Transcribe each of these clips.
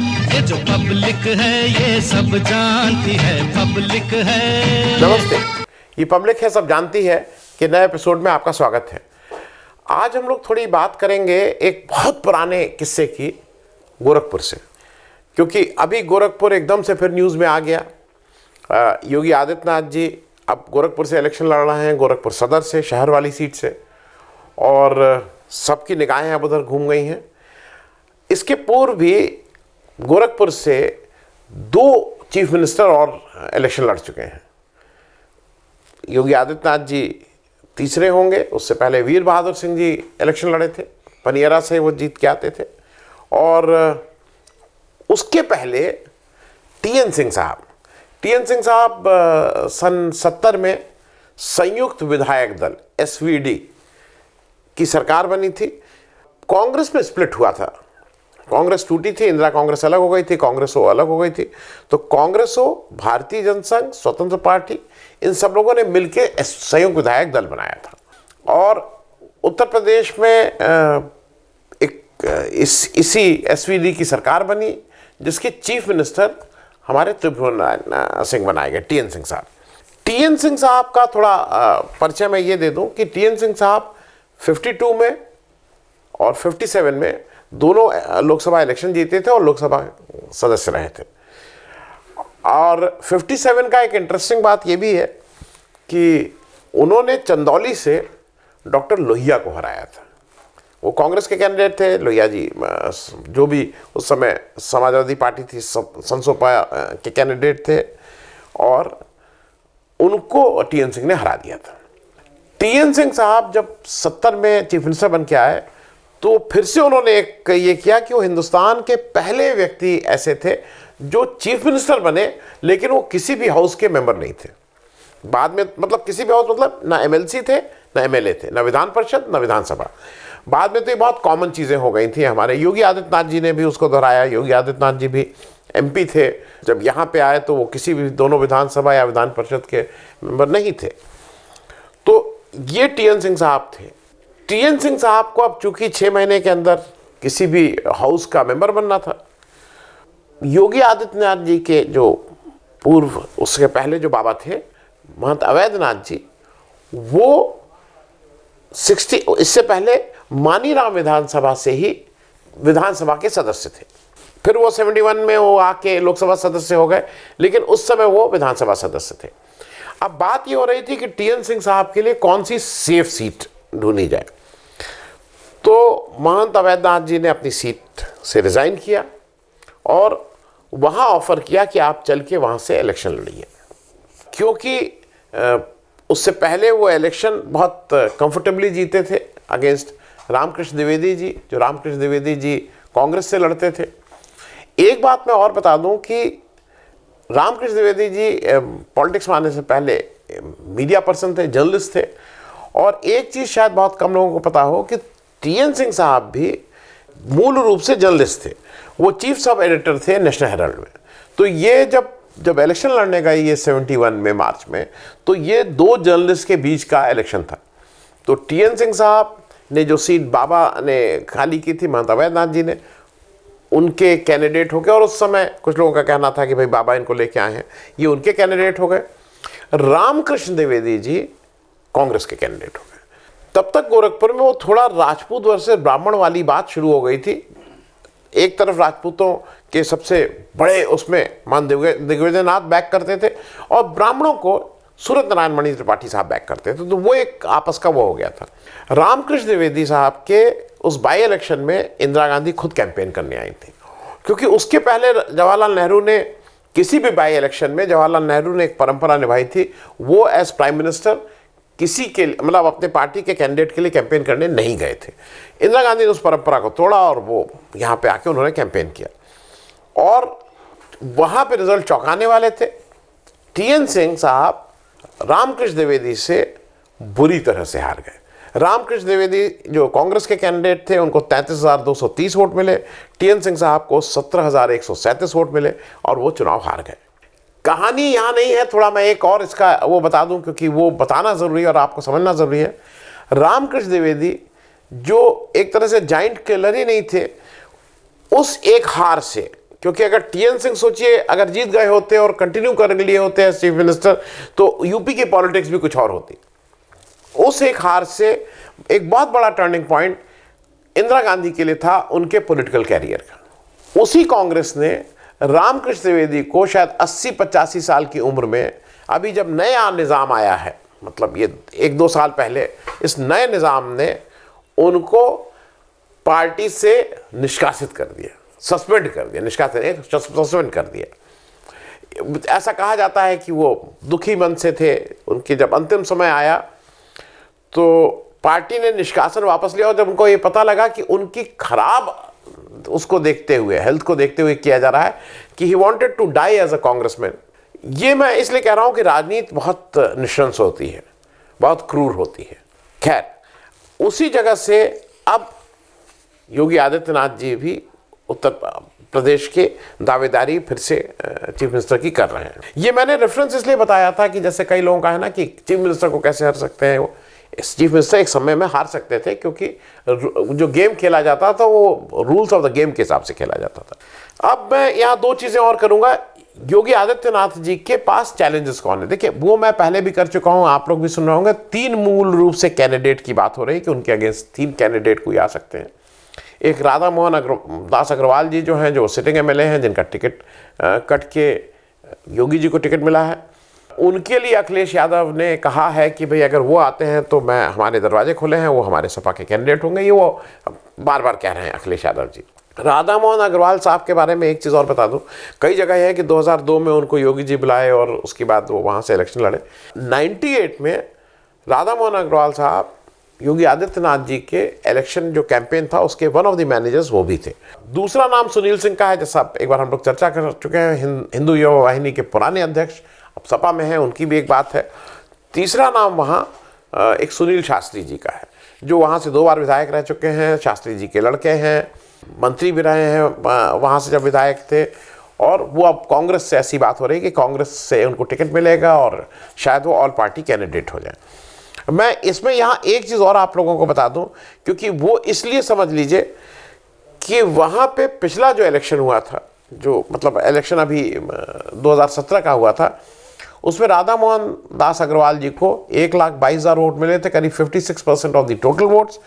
ये जो पब्लिक है ये सब जानती है, पब्लिक है। नमस्ते, ये पब्लिक है सब जानती है कि नए एपिसोड में आपका स्वागत है। आज हम लोग थोड़ी बात करेंगे एक बहुत पुराने किस्से की, गोरखपुर से, क्योंकि अभी गोरखपुर एकदम से फिर न्यूज़ में आ गया। योगी आदित्यनाथ जी अब गोरखपुर से इलेक्शन लड़ रहे हैं, गोरखपुर सदर से, शहर वाली सीट से, और सबकी निगाहें अब उधर घूम गई हैं। इसके पूर्व भी गोरखपुर से 2 चीफ मिनिस्टर और इलेक्शन लड़ चुके हैं। योगी आदित्यनाथ जी तीसरे होंगे, उससे पहले वीर बहादुर सिंह जी इलेक्शन लड़े थे, पनियरा से वो जीत के आते थे, और उसके पहले टीएन सिंह साहब सन 70 में संयुक्त विधायक दल एसवीडी की सरकार बनी थी। कांग्रेस में स्प्लिट हुआ था, कांग्रेस टूटी थी, इंदिरा कांग्रेस अलग हो गई थी, कांग्रेस वो अलग हो गई थी। तो कांग्रेस हो, भारतीय जनसंघ, स्वतंत्र पार्टी, इन सब लोगों ने मिलकर संयुक्त विधायक दल बनाया था। और उत्तर प्रदेश में इसी एसवीडी की सरकार बनी, जिसके चीफ मिनिस्टर हमारे त्रिभुवन सिंह बनाए गए, टीएन सिंह साहब। टीएन सिंह साहब का थोड़ा परिचय मैं ये दे दूं कि टीएन सिंह साहब 52 में और 57 में दोनों लोकसभा इलेक्शन जीते थे और लोकसभा सदस्य रहे थे। और 57 का एक इंटरेस्टिंग बात ये भी है कि उन्होंने चंदौली से डॉक्टर लोहिया को हराया था। वो कांग्रेस के कैंडिडेट थे, लोहिया जी जो भी उस समय समाजवादी पार्टी थी, संसोपा के कैंडिडेट थे, और उनको टीएन सिंह ने हरा दिया था। टीएन सिंह साहब जब 70 में चीफ मिनिस्टर बन के आए तो फिर से उन्होंने एक ये किया कि वो हिंदुस्तान के पहले व्यक्ति ऐसे थे जो चीफ मिनिस्टर बने, लेकिन वो किसी भी हाउस के मेंबर नहीं थे। बाद में मतलब किसी भी हाउस मतलब ना एमएलसी थे, ना एमएलए थे, ना विधान परिषद, ना विधानसभा। बाद में तो ये बहुत कॉमन चीज़ें हो गई थी। हमारे योगी आदित्यनाथ जी ने भी उसको दोहराया। योगी आदित्यनाथ जी भी एमपी थे, जब यहाँ पे आए तो वो किसी भी दोनों विधानसभा या विधान परिषद के मेंबर नहीं थे। तो ये टीएन सिंह साहब थे। टीएन सिंह साहब को अब चूंकि 6 महीने के अंदर किसी भी हाउस का मेंबर बनना था। योगी आदित्यनाथ जी के जो पूर्व, उसके पहले जो बाबा थे महंत अवैधनाथ जी, वो 60 इससे पहले मानीराम विधानसभा से ही विधानसभा के सदस्य थे। फिर वो 71 में वो आके लोकसभा सदस्य हो गए, लेकिन उस समय वो विधानसभा सदस्य थे। अब बात ये हो रही थी कि टीएन सिंह साहब के लिए कौन सी सेफ सीट ढूंढी जाए। तो महंत अवैधनाथ जी ने अपनी सीट से रिज़ाइन किया और वहाँ ऑफ़र किया कि आप चल के वहाँ से इलेक्शन लड़िए, क्योंकि उससे पहले वो इलेक्शन बहुत कंफर्टेबली जीते थे अगेंस्ट रामकृष्ण द्विवेदी जी, जो रामकृष्ण द्विवेदी जी कांग्रेस से लड़ते थे। एक बात मैं और बता दूं कि रामकृष्ण द्विवेदी जी पॉलिटिक्स में आने से पहले मीडिया पर्सन थे, जर्नलिस्ट थे। और एक चीज़ शायद बहुत कम लोगों को पता हो कि टीएन सिंह साहब भी मूल रूप से जर्नलिस्ट थे। वो चीफ सब एडिटर थे नेशनल हेराल्ड में। तो ये जब इलेक्शन लड़ने का ये 71 में मार्च में, तो ये 2 जर्नलिस्ट के बीच का इलेक्शन था। तो टीएन सिंह साहब ने जो सीट बाबा ने खाली की थी, महंत अवैधनाथ जी ने उनके कैंडिडेट हो गए। और उस समय कुछ लोगों का कहना था कि भाई बाबा इनको लेके आए हैं, ये उनके कैंडिडेट हो गए। रामकृष्ण द्विवेदी जी कांग्रेस के कैंडिडेट हो गए। तब तक गोरखपुर में वो थोड़ा राजपूत वर्सेस ब्राह्मण वाली बात शुरू हो गई थी। एक तरफ राजपूतों के सबसे बड़े उसमें मान दिग्विजय नाथ बैक करते थे, और ब्राह्मणों को सूरत नारायण मणि त्रिपाठी साहब बैक करते थे। तो वो एक आपस का वो हो गया था। रामकृष्ण द्विवेदी साहब के उस बाई इलेक्शन में इंदिरा गांधी खुद कैंपेन करने आई थी, क्योंकि उसके पहले जवाहरलाल नेहरू ने किसी भी बाई इलेक्शन में, जवाहरलाल नेहरू ने एक परंपरा निभाई थी, वो एज प्राइम मिनिस्टर किसी के मतलब अपने पार्टी के कैंडिडेट के लिए कैंपेन करने नहीं गए थे। इंदिरा गांधी ने उस परंपरा को तोड़ा और वो यहाँ पे आके उन्होंने कैंपेन किया, और वहाँ पे रिजल्ट चौंकाने वाले थे। टीएन सिंह साहब रामकृष्ण द्विवेदी से बुरी तरह से हार गए। रामकृष्ण द्विवेदी जो कांग्रेस के कैंडिडेट थे, उनको 33,230 वोट मिले। टीएन सिंह साहब को 17,137 वोट मिले और वो चुनाव हार गए। कहानी यहाँ नहीं है, थोड़ा मैं एक और इसका वो बता दूं, क्योंकि वो बताना ज़रूरी है और आपको समझना ज़रूरी है। रामकृष्ण द्विवेदी जो एक तरह से जाइंट किलर ही नहीं थे, उस एक हार से क्योंकि अगर टीएन सिंह सोचिए अगर जीत गए होते और कंटिन्यू कर लिए होते हैं चीफ मिनिस्टर, तो यूपी की पॉलिटिक्स भी कुछ और होती। उस एक हार से एक बहुत बड़ा टर्निंग पॉइंट इंदिरा गांधी के लिए था उनके पॉलिटिकल कैरियर का। उसी कांग्रेस ने रामकृष्ण त्रिवेदी को शायद 80-85 साल की उम्र में, अभी जब नया निज़ाम आया है, मतलब ये 1-2 साल पहले, इस नए निज़ाम ने उनको पार्टी से निष्कासित कर दिया, सस्पेंड कर दिया, निष्कासित सस्पेंड कर दिया। ऐसा कहा जाता है कि वो दुखी मन से थे, उनके जब अंतिम समय आया तो पार्टी ने निष्कासन वापस लिया, और जब उनको ये पता लगा कि उनकी खराब उसको देखते हुए, हेल्थ को देखते हुए किया जा रहा है, कि he wanted to die as a congressman. ये मैं इसलिए कह रहा हूं कि राजनीति बहुत निशंस होती है, बहुत क्रूर होती है। खैर, उसी जगह से अब योगी आदित्यनाथ जी भी उत्तर प्रदेश के दावेदारी फिर से चीफ मिनिस्टर की कर रहे हैं। ये मैंने रेफरेंस इसलिए बताया था कि जैसे कई लोगों का है ना कि चीफ मिनिस्टर को कैसे हार सकते हैं, वो चीफ मिनिस्टर एक समय में हार सकते थे, क्योंकि जो गेम खेला जाता था वो रूल्स ऑफ द गेम के हिसाब से खेला जाता था। अब मैं यहाँ 2 चीज़ें और करूँगा। योगी आदित्यनाथ जी के पास चैलेंजेस कौन है, देखिए वो मैं पहले भी कर चुका हूँ, आप लोग भी सुन रहे होंगे। 3 मूल रूप से कैंडिडेट की बात हो रही है कि उनके अगेंस्ट 3 कैंडिडेट कोई आ सकते हैं। एक राधा मोहन दास अग्रवाल जी जो हैं, जो सिटिंग एमएलए हैं, जिनका टिकट कट के योगी जी को टिकट मिला है, उनके लिए अखिलेश यादव ने कहा है कि भाई अगर वो आते हैं तो मैं, हमारे दरवाजे खुले हैं, वो हमारे सपा के कैंडिडेट होंगे। ये वो बार बार कह रहे हैं अखिलेश यादव जी। राधा मोहन अग्रवाल साहब के बारे में एक चीज़ और बता दूं, कई जगह है कि 2002 में उनको योगी जी बुलाए और उसके बाद वो वहाँ से इलेक्शन लड़े। 98 में राधा मोहन अग्रवाल साहब योगी आदित्यनाथ जी के इलेक्शन जो कैंपेन था उसके वन ऑफ द मैनेजर्स वो भी थे। दूसरा नाम सुनील सिंह का है, जैसा एक बार हम लोग चर्चा कर चुके हैं, हिंदू युवा वाहिनी के पुराने अध्यक्ष, अब सपा में है, उनकी भी एक बात है। तीसरा नाम वहाँ एक सुनील शास्त्री जी का है, जो वहाँ से 2 बार विधायक रह चुके हैं, शास्त्री जी के लड़के हैं, मंत्री भी रहे हैं वहाँ से जब विधायक थे, और वो अब कांग्रेस से ऐसी बात हो रही है कि कांग्रेस से उनको टिकट मिलेगा और शायद वो ऑल पार्टी कैंडिडेट हो जाए। मैं इसमें यहाँ एक चीज़ और आप लोगों को बता दूं, क्योंकि वो इसलिए समझ लीजिए कि वहाँ पे पिछला जो इलेक्शन हुआ था, जो मतलब इलेक्शन अभी 2017 का हुआ था, उसमें राधा मोहन दास अग्रवाल जी को 1,22,000 वोट मिले थे, करीब 56% ऑफ द टोटल वोट्स।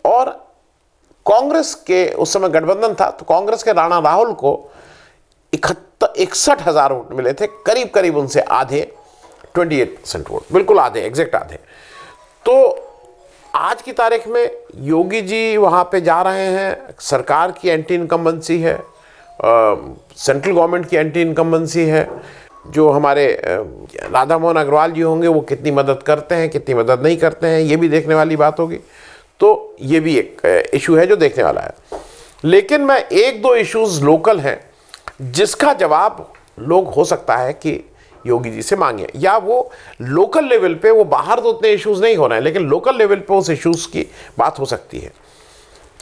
और कांग्रेस के उस समय गठबंधन था, तो कांग्रेस के राणा राहुल को 61,000 वोट मिले थे, करीब करीब उनसे आधे, 28% वोट, बिल्कुल आधे, एग्जैक्ट आधे। तो आज की तारीख में योगी जी वहाँ पे जा रहे हैं, सरकार की एंटी इनकम्बेंसी है, सेंट्रल गवर्नमेंट की एंटी इनकम्बेंसी है। जो हमारे राधा मोहन अग्रवाल जी होंगे वो कितनी मदद करते हैं, कितनी मदद नहीं करते हैं, ये भी देखने वाली बात होगी। तो ये भी एक इशू है जो देखने वाला है। लेकिन मैं 1-2 इश्यूज लोकल हैं जिसका जवाब लोग हो सकता है कि योगी जी से मांगे, या वो लोकल लेवल पे, वो बाहर तो उतने इश्यूज नहीं हो रहे हैं, लेकिन लोकल लेवल पे उस इश्यूज की बात हो सकती है।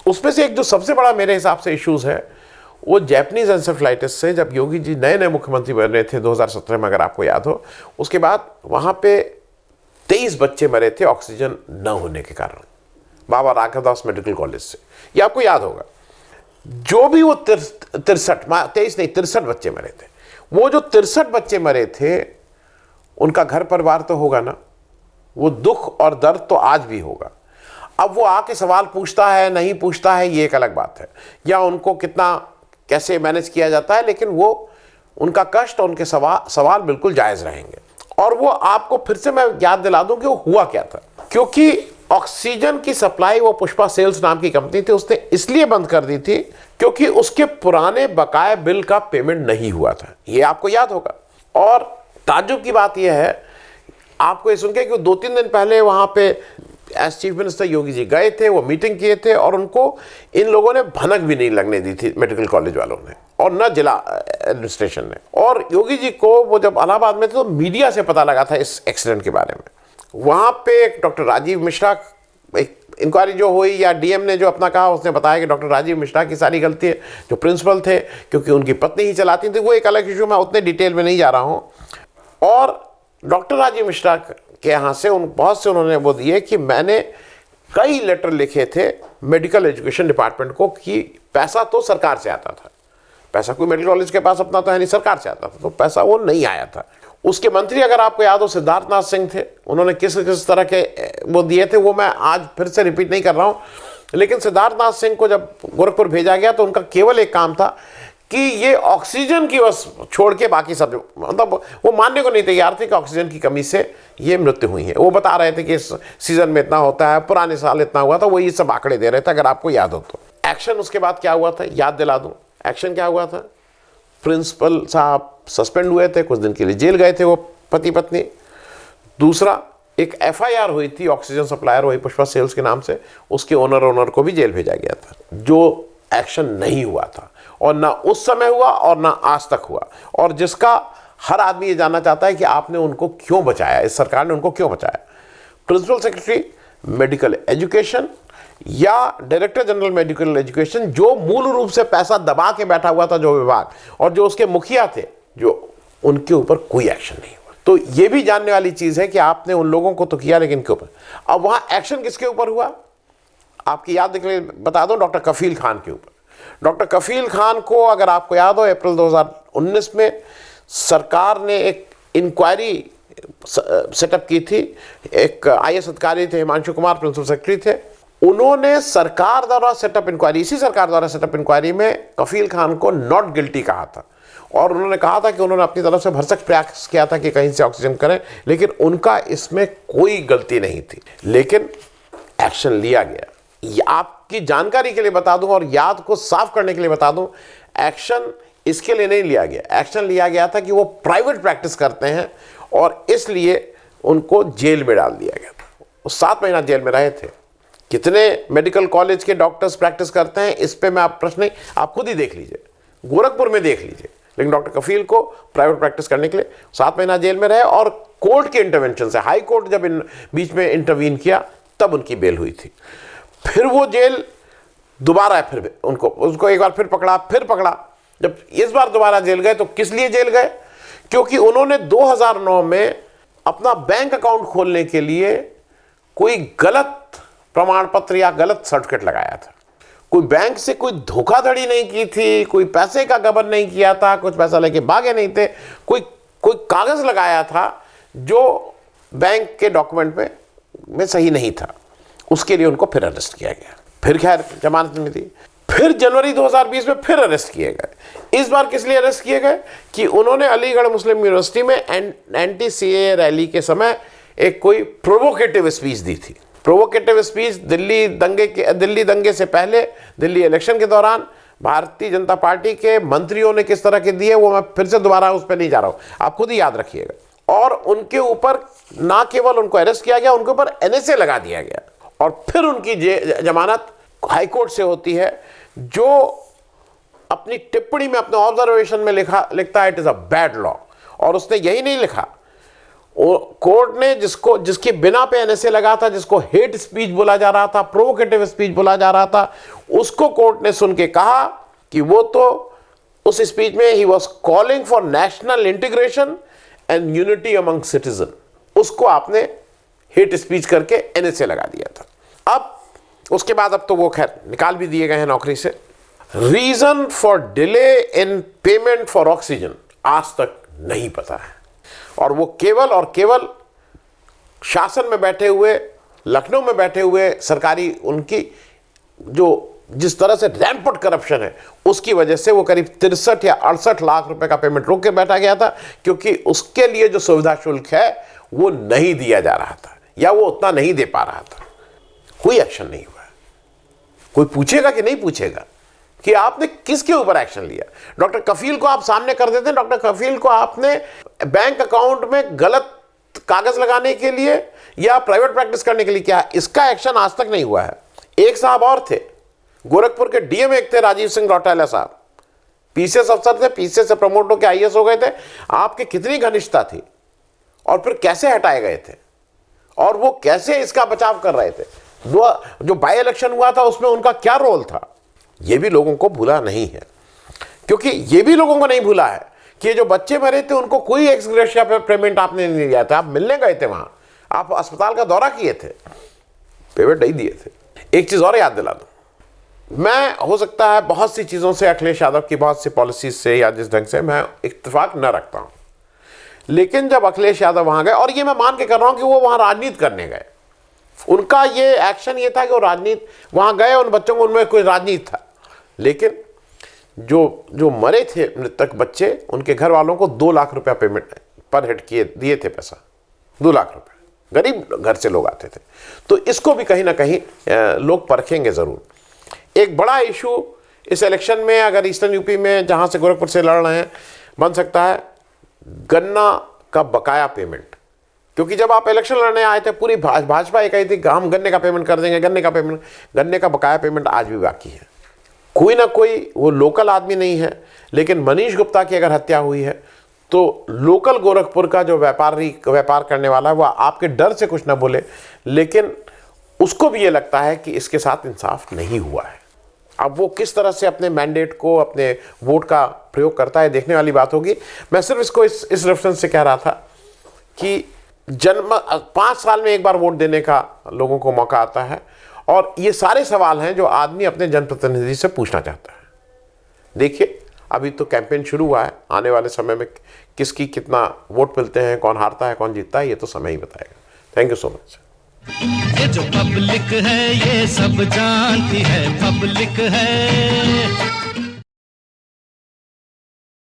उसमें से एक जो सबसे बड़ा मेरे हिसाब से इश्यूज है वो जैपनीज एन्सेफेलाइटिस से, जब योगी जी नए नए मुख्यमंत्री बन रहे थे 2017 में, अगर आपको याद हो, उसके बाद वहाँ पे 23 बच्चे मरे थे ऑक्सीजन न होने के कारण, बाबा राघवदास मेडिकल कॉलेज से, ये आपको याद होगा। जो भी वो 63 बच्चे मरे थे, वो जो 63 बच्चे मरे थे, उनका घर परिवार तो होगा ना, वो दुख और दर्द तो आज भी होगा। अब वो आके सवाल पूछता है नहीं पूछता है ये एक अलग बात है, या उनको कितना कैसे मैनेज किया जाता है, लेकिन वो उनका कष्ट और उनके सवाल बिल्कुल जायज़ रहेंगे। और वो आपको फिर से मैं याद दिला दूं कि वो हुआ क्या था, क्योंकि ऑक्सीजन की सप्लाई वो पुष्पा सेल्स नाम की कंपनी थी, उसने इसलिए बंद कर दी थी क्योंकि उसके पुराने बकाया बिल का पेमेंट नहीं हुआ था, ये आपको याद होगा। और ताज्जुब की बात यह है, आपको ये सुन के कि 2-3 दिन पहले वहाँ पे as chief minister Yogi ji गए थे, वो मीटिंग किए थे, और उनको इन लोगों ने भनक भी नहीं लगने दी थी, मेडिकल कॉलेज वालों ने और न जिला एडमिनिस्ट्रेशन ने। और योगी जी को वो जब इलाहाबाद में थे तो मीडिया से पता लगा था इस एक्सीडेंट के बारे में। वहाँ पे डॉक्टर राजीव मिश्रा, एक इंक्वायरी जो हुई या डीएम ने जो अपना कहा, उसने बताया कि डॉक्टर राजीव मिश्रा की सारी गलती है, जो प्रिंसिपल थे, क्योंकि उनकी पत्नी ही चलाती थी। वो एक अलग इशू, मैं उतने डिटेल में नहीं जा रहा हूँ। और डॉक्टर राजीव मिश्रा के यहाँ से बहुत से उन्होंने वो दिए कि मैंने कई लेटर लिखे थे मेडिकल एजुकेशन डिपार्टमेंट को कि पैसा तो सरकार से आता था, पैसा कोई मेडिकल कॉलेज के पास अपना तो है नहीं, सरकार से आता था, तो पैसा वो नहीं आया था। उसके मंत्री अगर आपको याद हो सिद्धार्थनाथ सिंह थे, उन्होंने किस किस तरह के वो दिए थे वो मैं आज फिर से रिपीट नहीं कर रहा हूँ। लेकिन सिद्धार्थनाथ सिंह को जब गोरखपुर भेजा गया तो उनका केवल एक काम था कि ये ऑक्सीजन की बस छोड़ के बाकी सब, मतलब वो मानने को नहीं तैयार थे कि ऑक्सीजन की कमी से ये मृत्यु हुई है। वो बता रहे थे कि इस सीजन में इतना होता है, पुराने साल इतना हुआ था, वो ये सब आंकड़े दे रहे थे, अगर आपको याद हो तो। एक्शन उसके बाद क्या हुआ था याद दिला दूं। एक्शन क्या हुआ था, प्रिंसिपल साहब सस्पेंड हुए थे, कुछ दिन के लिए जेल गए थे वो पति पत्नी। दूसरा, एक एफआईआर हुई थी ऑक्सीजन सप्लायर वही पुष्पा सेल्स के नाम से, उसके ओनर को भी जेल भेजा गया था, जो एक्शन नहीं हुआ था और ना उस समय हुआ और ना आज तक हुआ, और जिसका हर आदमी ये जानना चाहता है कि आपने उनको क्यों बचाया, इस सरकार ने उनको क्यों बचाया। प्रिंसिपल सेक्रेटरी मेडिकल एजुकेशन या डायरेक्टर जनरल मेडिकल एजुकेशन, जो मूल रूप से पैसा दबा के बैठा हुआ था जो विभाग, और जो उसके मुखिया थे, जो उनके ऊपर कोई एक्शन नहीं हुआ। तो ये भी जानने वाली चीज है कि आपने उन लोगों को तो किया, लेकिन के ऊपर। अब वहां एक्शन किसके ऊपर हुआ, आपकी याद के लिए बता दो, डॉक्टर कफील खान के ऊपर। डॉक्टर कफील खान को अगर आपको याद हो, अप्रैल 2019 में सरकार ने एक इंक्वायरी सेटअप की थी। एक आईएएस अधिकारी थे, हिमांशु कुमार प्रिंसिपल सेक्रेटरी थे, उन्होंने सरकार द्वारा सेटअप इंक्वायरी, इसी सरकार द्वारा सेटअप इंक्वायरी में कफील खान को नॉट गिल्टी कहा था, और उन्होंने कहा था कि उन्होंने अपनी तरफ से भरसक प्रयास किया था कि कहीं से ऑक्सीजन करें, लेकिन उनका इसमें कोई गलती नहीं थी, लेकिन एक्शन लिया गया। आपकी जानकारी के लिए बता दूं और याद को साफ करने के लिए बता दूं, एक्शन इसके लिए नहीं लिया गया, एक्शन लिया गया था कि वो प्राइवेट प्रैक्टिस करते हैं और इसलिए उनको जेल में डाल दिया गया था। वो 7 महीना जेल में रहे थे। कितने मेडिकल कॉलेज के डॉक्टर्स प्रैक्टिस करते हैं इस पे मैं आप प्रश्न नहीं, आप खुद ही देख लीजिए, गोरखपुर में देख लीजिए। लेकिन डॉक्टर कफील को प्राइवेट प्रैक्टिस करने के लिए 7 महीना जेल में रहे, और कोर्ट के इंटरवेंशन से, हाई कोर्ट जब बीच में इंटरवीन किया तब उनकी बेल हुई थी। फिर वो जेल दोबारा फिर उसको एक बार फिर पकड़ा। जब इस बार दोबारा जेल गए तो किस लिए जेल गए, क्योंकि उन्होंने 2009 में अपना बैंक अकाउंट खोलने के लिए कोई गलत प्रमाण पत्र या गलत सर्टिफिकेट लगाया था। कोई बैंक से कोई धोखाधड़ी नहीं की थी, कोई पैसे का गबन नहीं किया था, कुछ पैसा लेके भागे नहीं थे, कोई कागज लगाया था जो बैंक के डॉक्यूमेंट में सही नहीं था। उसके लिए उनको फिर अरेस्ट किया गया, फिर खैर जमानत नहीं थी, फिर जनवरी 2020 में फिर अरेस्ट किए गए। इस बार किस लिए अरेस्ट किए गए कि उन्होंने अलीगढ़ मुस्लिम यूनिवर्सिटी में एंटी सीएए रैली के समय एक कोई प्रोवोकेटिव स्पीच दी थी। प्रोवोकेटिव स्पीच दिल्ली दंगे से पहले, दिल्ली इलेक्शन के दौरान भारतीय जनता पार्टी के मंत्रियों ने किस तरह के दिए, वो मैं फिर से दोबारा उस पर नहीं जा रहा हूं, आप खुद ही याद रखिएगा। और उनके ऊपर ना केवल उनको अरेस्ट किया गया, उनके ऊपर एनएसए लगा दिया गया, और फिर उनकी जमानत हाईकोर्ट से होती है, जो अपनी टिप्पणी में, अपने ऑब्जर्वेशन में लिखता है it is a bad law. और उसने यही नहीं लिखा, कोर्ट ने जिसके बिना पे एनएसए लगा था, जिसको हेट स्पीच बोला जा रहा था, प्रोवोकेटिव स्पीच बोला जा रहा था, उसको कोर्ट ने सुन के कहा कि वो तो उस स्पीच में he was calling for national integration and unity among citizen, उसको आपने हेट स्पीच करके एनएसए लगा दिया था। अब उसके बाद अब तो वो खैर निकाल भी दिए गए हैं नौकरी से। Reason for delay in payment for oxygen आज तक नहीं पता है, और वो केवल शासन में बैठे हुए, लखनऊ में बैठे हुए सरकारी, उनकी जिस तरह से रैंपट करप्शन है, उसकी वजह से वो करीब 63 या 68 लाख रुपए का पेमेंट रोक के बैठा गया था, क्योंकि उसके लिए जो सुविधा शुल्क है वो नहीं दिया जा रहा था, या वो उतना नहीं दे पा रहा था। कोई एक्शन नहीं हुआ। कोई पूछेगा कि नहीं पूछेगा कि आपने किसके ऊपर एक्शन लिया। डॉक्टर कफील को आप सामने कर देते हैं, डॉक्टर कफील को आपने बैंक अकाउंट में गलत कागज लगाने के लिए या प्राइवेट प्रैक्टिस करने के लिए किया, इसका एक्शन आज तक नहीं हुआ है। एक साहब और थे, गोरखपुर के डीएम एक थे, राजीव सिंह रौटेला साहब, पीसीएस अफसर थे, पीसीएस से प्रमोट होकर आईएएस हो गए थे। आपकी कितनी घनिष्ठता थी, और फिर कैसे हटाए गए थे, और वो कैसे इसका बचाव कर रहे थे। जो बाई इलेक्शन हुआ था उसमें उनका क्या रोल था, ये भी लोगों को भूला नहीं है। क्योंकि ये भी लोगों को नहीं भूला है कि जो बच्चे मरे थे उनको कोई एक्स ग्रेशिया पेमेंट आपने नहीं दिया था। आप मिलने गए थे वहां, आप अस्पताल का दौरा किए थे, पेमेंट नहीं दिए थे। एक चीज और याद दिला दूं, मैं हो सकता है बहुत सी चीज़ों से, अखिलेश यादव की बहुत सी पॉलिसीज से या जिस ढंग से मैं इत्तेफाक न रखता हूं, लेकिन जब अखिलेश यादव वहां गए, और ये मैं मान के कर रहा हूं कि वो वहां राजनीति करने गए, उनका ये एक्शन ये था कि वो राजनीति वहां गए, उन बच्चों को, उनमें कोई राजनीति था, लेकिन जो मरे थे मृतक बच्चे, उनके घर वालों को 2 लाख रुपया पेमेंट पर हेड किए दिए थे, पैसा 2 लाख रुपए, गरीब घर से लोग आते थे। तो इसको भी कहीं ना कहीं लोग परखेंगे जरूर। एक बड़ा इशू इस इलेक्शन में, अगर ईस्टर्न यूपी में जहां से गोरखपुर से लड़ रहे हैं, बन सकता है गन्ना का बकाया पेमेंट, क्योंकि जब आप इलेक्शन लड़ने आए थे पूरी भाजपा ये कही थी कि हम गन्ने का पेमेंट कर देंगे, गन्ने का बकाया पेमेंट आज भी बाकी है। कोई ना कोई, वो लोकल आदमी नहीं है, लेकिन मनीष गुप्ता की अगर हत्या हुई है तो लोकल गोरखपुर का जो व्यापार करने वाला है, वह आपके डर से कुछ ना बोले, लेकिन उसको भी ये लगता है कि इसके साथ इंसाफ नहीं हुआ है। अब वो किस तरह से अपने मैंडेट को, अपने वोट का प्रयोग करता है, देखने वाली बात होगी। मैं सिर्फ इसको इस रेफरेंस से कह रहा था कि 5 साल में एक बार वोट देने का लोगों को मौका आता है, और ये सारे सवाल हैं जो आदमी अपने जनप्रतिनिधि से पूछना चाहता है। देखिए, अभी तो कैंपेन शुरू हुआ है, आने वाले समय में किसकी कितना वोट मिलते हैं, कौन हारता है कौन जीतता है, ये तो समय ही बताएगा। Thank you so much. ये जो पब्लिक है ये सब जानती है, पब्लिक है।